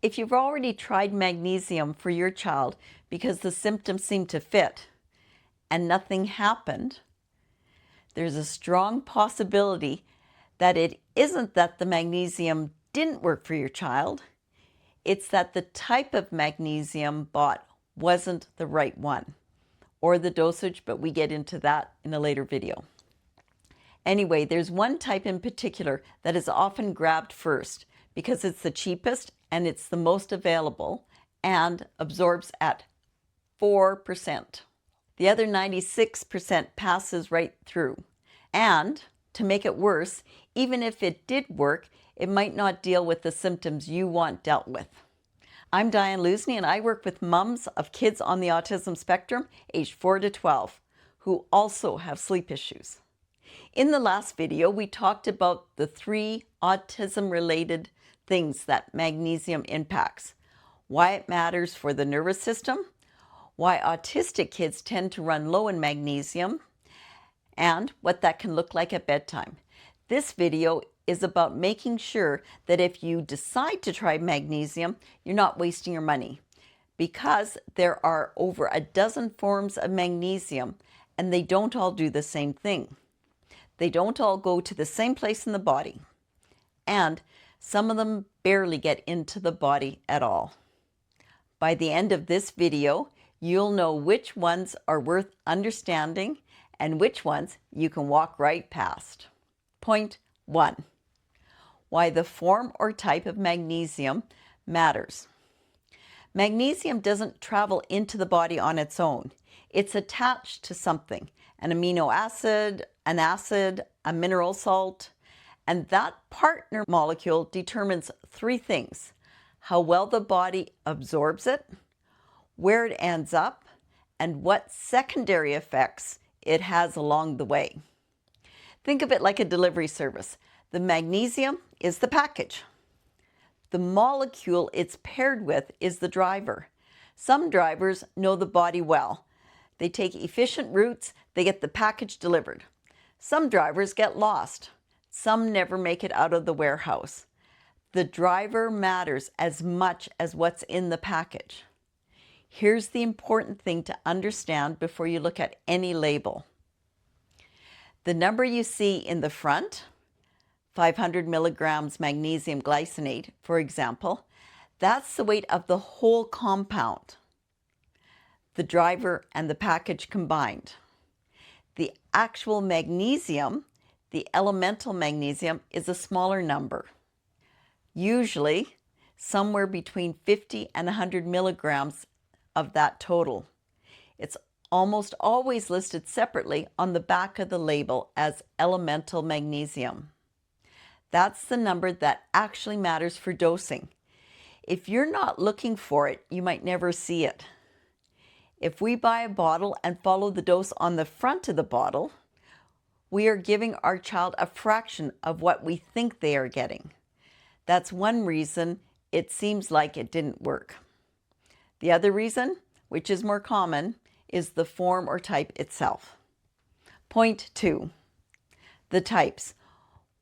If you've already tried magnesium for your child because the symptoms seem to fit and nothing happened, there's a strong possibility that it isn't that the magnesium didn't work for your child, it's that the type of magnesium bought wasn't the right one, or the dosage, but we get into that in a later video. Anyway, there's one type in particular that is often grabbed first because it's the cheapest and it's the most available and absorbs at 4%. The other 96% passes right through. And to make it worse, even if it did work, it might not deal with the symptoms you want dealt with. I'm Diane Luzny and I work with mums of kids on the autism spectrum aged 4 to 12 who also have sleep issues. In the last video, we talked about the 3 autism-related things that magnesium impacts, why it matters for the nervous system, why autistic kids tend to run low in magnesium, and what that can look like at bedtime. This video is about making sure that if you decide to try magnesium, you're not wasting your money, because there are over a dozen forms of magnesium and they don't all do the same thing. They don't all go to the same place in the body, and some of them barely get into the body at all. By the end of this video, you'll know which ones are worth understanding and which ones you can walk right past. Point 1. Why the form or type of magnesium matters. Magnesium doesn't travel into the body on its own. It's attached to something, an amino acid, an acid, a mineral salt, and that partner molecule determines 3 things: how well the body absorbs it, where it ends up, and what secondary effects it has along the way. Think of it like a delivery service. The magnesium is the package. The molecule it's paired with is the driver. Some drivers know the body well. They take efficient routes, they get the package delivered. Some drivers get lost. Some never make it out of the warehouse. The driver matters as much as what's in the package. Here's the important thing to understand before you look at any label. The number you see in the front, 500 milligrams magnesium glycinate, for example, that's the weight of the whole compound, the driver and the package combined. The actual magnesium, the elemental magnesium, is a smaller number, usually somewhere between 50 and 100 milligrams of that total. It's almost always listed separately on the back of the label as elemental magnesium. That's the number that actually matters for dosing. If you're not looking for it, you might never see it. If we buy a bottle and follow the dose on the front of the bottle, we are giving our child a fraction of what we think they are getting. That's one reason it seems like it didn't work. The other reason, which is more common, is the form or type itself. Point 2. The types.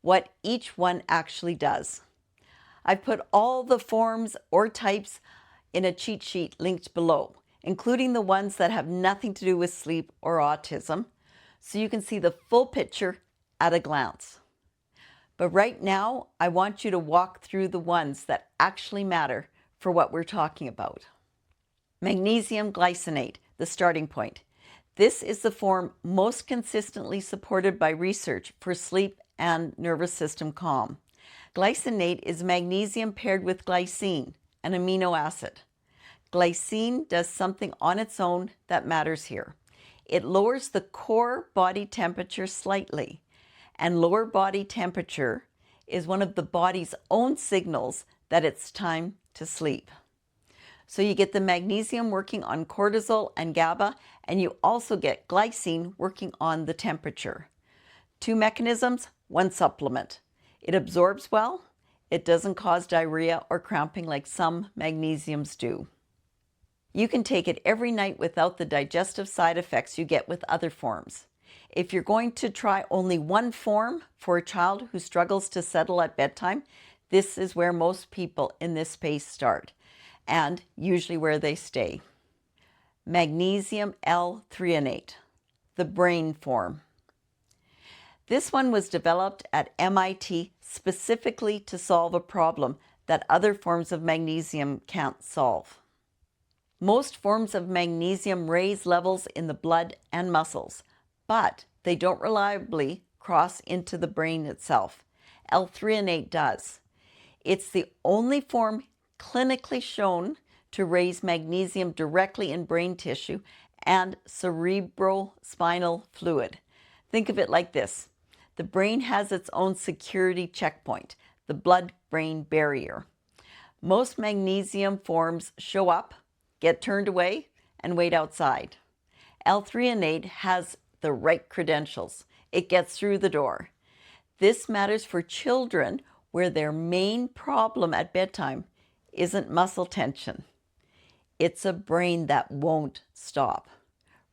What each one actually does. I've put all the forms or types in a cheat sheet linked below, including the ones that have nothing to do with sleep or autism, so you can see the full picture at a glance. But right now, I want you to walk through the ones that actually matter for what we're talking about. Magnesium glycinate, the starting point. This is the form most consistently supported by research for sleep and nervous system calm. Glycinate is magnesium paired with glycine, an amino acid. Glycine does something on its own that matters here. It lowers the core body temperature slightly, and lower body temperature is one of the body's own signals that it's time to sleep. So you get the magnesium working on cortisol and GABA, and you also get glycine working on the temperature. 2 mechanisms, 1 supplement. It absorbs well, it doesn't cause diarrhea or cramping like some magnesiums do. You can take it every night without the digestive side effects you get with other forms. If you're going to try only one form for a child who struggles to settle at bedtime, This is where most people in this space start, and usually where they stay. Magnesium L-threonate, the brain form. This one was developed at MIT specifically to solve a problem that other forms of magnesium can't solve. Most forms of magnesium raise levels in the blood and muscles, but they don't reliably cross into the brain itself. L-threonate does. It's the only form clinically shown to raise magnesium directly in brain tissue and cerebrospinal fluid. Think of it like this. The brain has its own security checkpoint, the blood-brain barrier. Most magnesium forms show up, get turned away, and wait outside. L-threonate has the right credentials. It gets through the door. This matters for children where their main problem at bedtime isn't muscle tension. It's a brain that won't stop.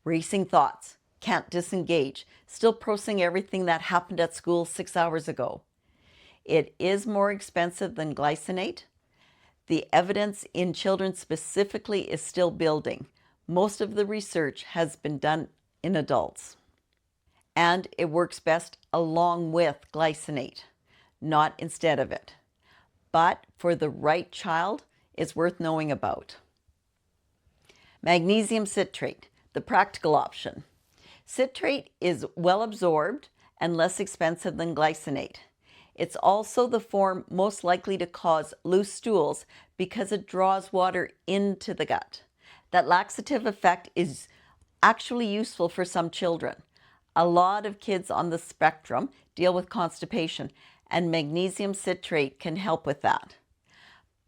Racing thoughts, can't disengage, still processing everything that happened at school 6 hours ago. It is more expensive than glycinate. The evidence in children specifically is still building. Most of the research has been done in adults. And it works best along with glycinate, not instead of it. But for the right child, it's worth knowing about. Magnesium citrate, the practical option. Citrate is well absorbed and less expensive than glycinate. It's also the form most likely to cause loose stools because it draws water into the gut. That laxative effect is actually useful for some children. A lot of kids on the spectrum deal with constipation, and magnesium citrate can help with that.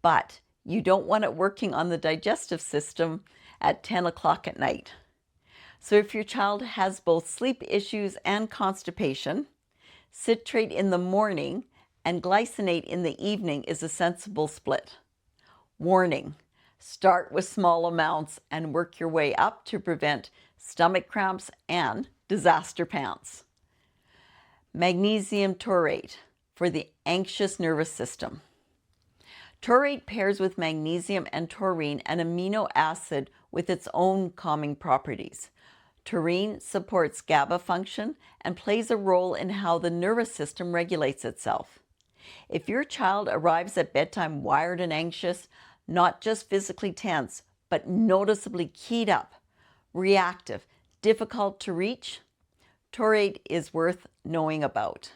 But you don't want it working on the digestive system at 10 o'clock at night. So if your child has both sleep issues and constipation, citrate in the morning and glycinate in the evening is a sensible split. Warning, start with small amounts and work your way up to prevent stomach cramps and disaster pants. Magnesium taurate for the anxious nervous system. Taurate pairs with magnesium and taurine, an amino acid with its own calming properties. Taurine supports GABA function and plays a role in how the nervous system regulates itself. If your child arrives at bedtime wired and anxious, not just physically tense, but noticeably keyed up, reactive, difficult to reach, taurate is worth knowing about.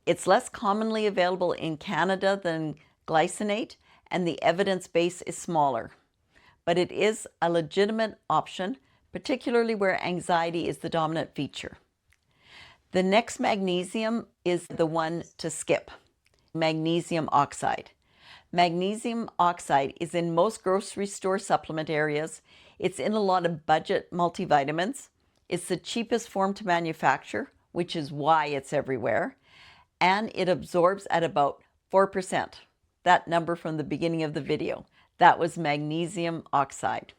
It's less commonly available in Canada than glycinate, and the evidence base is smaller. But it is a legitimate option, particularly where anxiety is the dominant feature. The next magnesium is the one to skip, magnesium oxide. Magnesium oxide is in most grocery store supplement areas. It's in a lot of budget multivitamins. It's the cheapest form to manufacture, which is why it's everywhere. And it absorbs at about 4%. That number from the beginning of the video. That was magnesium oxide.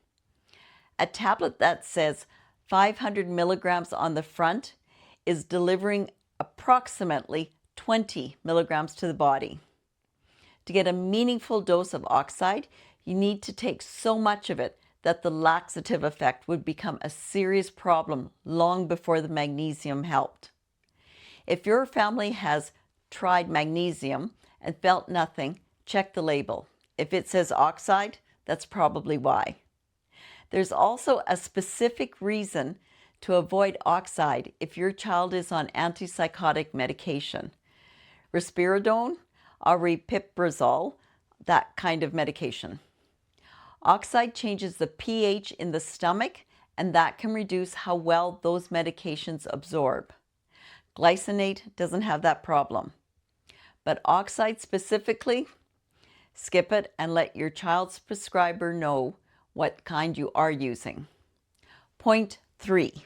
A tablet that says 500 milligrams on the front is delivering approximately 20 milligrams to the body. To get a meaningful dose of oxide, you need to take so much of it that the laxative effect would become a serious problem long before the magnesium helped. If your family has tried magnesium and felt nothing, check the label. If it says oxide, that's probably why. There's also a specific reason to avoid oxide if your child is on antipsychotic medication. Risperidone, aripiprazole, that kind of medication. Oxide changes the pH in the stomach, and that can reduce how well those medications absorb. Glycinate doesn't have that problem. But oxide specifically, skip it and let your child's prescriber know what kind you are using. Point 3,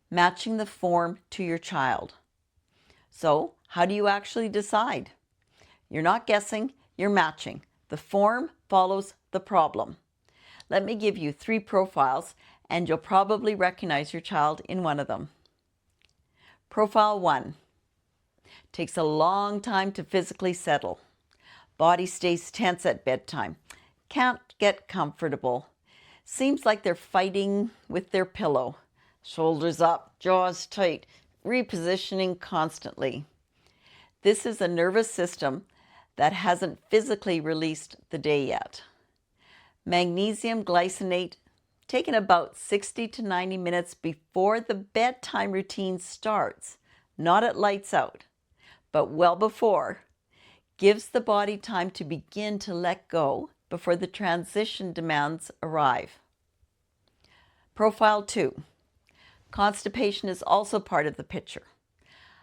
matching the form to your child. So, how do you actually decide? You're not guessing, you're matching. The form follows the problem. Let me give you 3 profiles, and you'll probably recognize your child in one of them. Profile 1. Takes a long time to physically settle. Body stays tense at bedtime. Can't get comfortable. Seems like they're fighting with their pillow. Shoulders up, jaws tight, repositioning constantly. This is a nervous system that hasn't physically released the day yet. Magnesium glycinate, taken about 60 to 90 minutes before the bedtime routine starts, not at lights out, but well before, gives the body time to begin to let go before the transition demands arrive. Profile 2. Constipation is also part of the picture.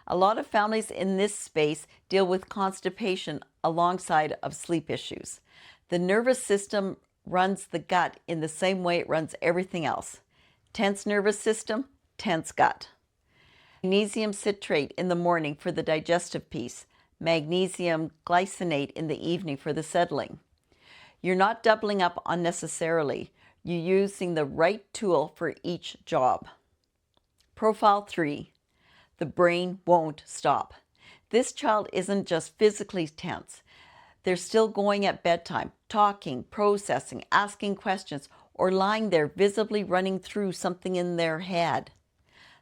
A lot of families in this space deal with constipation alongside of sleep issues. The nervous system runs the gut in the same way it runs everything else. Tense nervous system, tense gut. Magnesium citrate in the morning for the digestive piece. Magnesium glycinate in the evening for the settling. You're not doubling up unnecessarily. You're using the right tool for each job. Profile 3. The brain won't stop. This child isn't just physically tense. They're still going at bedtime, talking, processing, asking questions, or lying there visibly running through something in their head.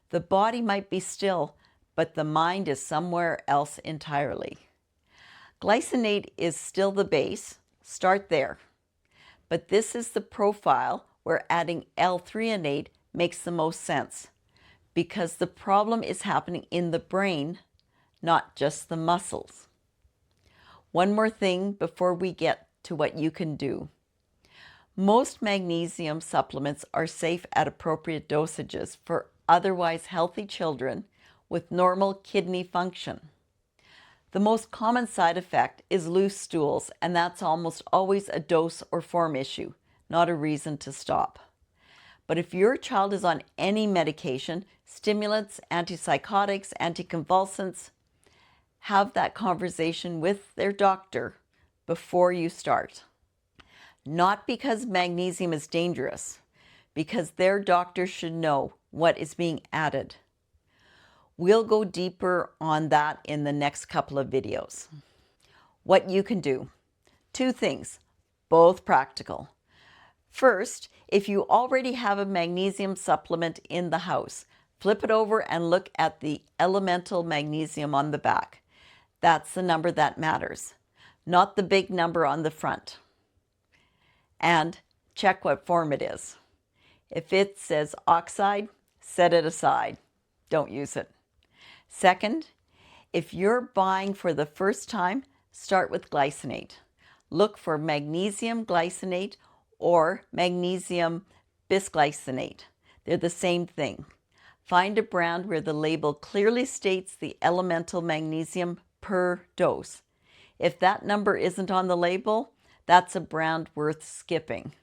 The body might be still, but the mind is somewhere else entirely. Glycinate is still the base. Start there. But this is the profile where adding L-threonate makes the most sense, because the problem is happening in the brain, not just the muscles. One more thing before we get to what you can do. Most magnesium supplements are safe at appropriate dosages for otherwise healthy children with normal kidney function. The most common side effect is loose stools, and that's almost always a dose or form issue, not a reason to stop. But if your child is on any medication, stimulants, antipsychotics, anticonvulsants, have that conversation with their doctor before you start. Not because magnesium is dangerous, because their doctor should know what is being added. We'll go deeper on that in the next couple of videos. What you can do. 2 things, both practical. First, if you already have a magnesium supplement in the house, flip it over and look at the elemental magnesium on the back. That's the number that matters, not the big number on the front. And check what form it is. If it says oxide, set it aside. Don't use it. Second, if you're buying for the first time, start with glycinate. Look for magnesium glycinate or magnesium bisglycinate. They're the same thing. Find a brand where the label clearly states the elemental magnesium per dose. If that number isn't on the label, that's a brand worth skipping.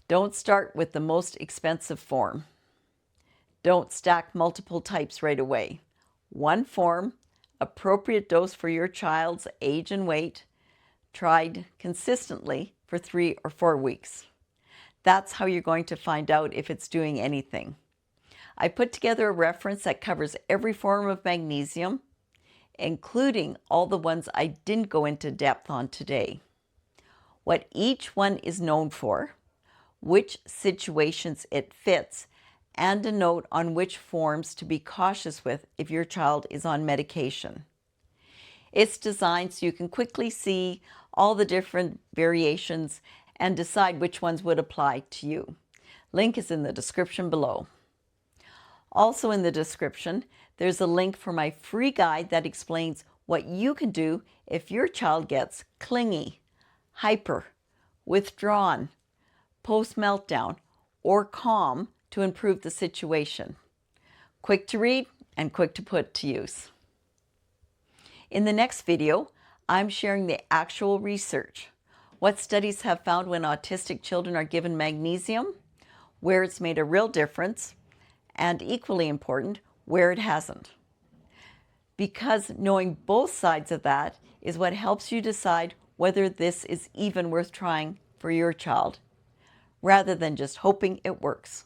Don't start with the most expensive form. Don't stack multiple types right away. One form, appropriate dose for your child's age and weight, tried consistently for 3 or 4 weeks. That's how you're going to find out if it's doing anything. I put together a reference that covers every form of magnesium, including all the ones I didn't go into depth on today. What each one is known for, which situations it fits, and a note on which forms to be cautious with if your child is on medication. It's designed so you can quickly see all the different variations and decide which ones would apply to you. Link is in the description below. Also in the description, there's a link for my free guide that explains what you can do if your child gets clingy, hyper, withdrawn, post-meltdown, or calm to improve the situation. Quick to read and quick to put to use. In the next video, I'm sharing the actual research. What studies have found when autistic children are given magnesium, where it's made a real difference, and equally important, where it hasn't. Because knowing both sides of that is what helps you decide whether this is even worth trying for your child, rather than just hoping it works.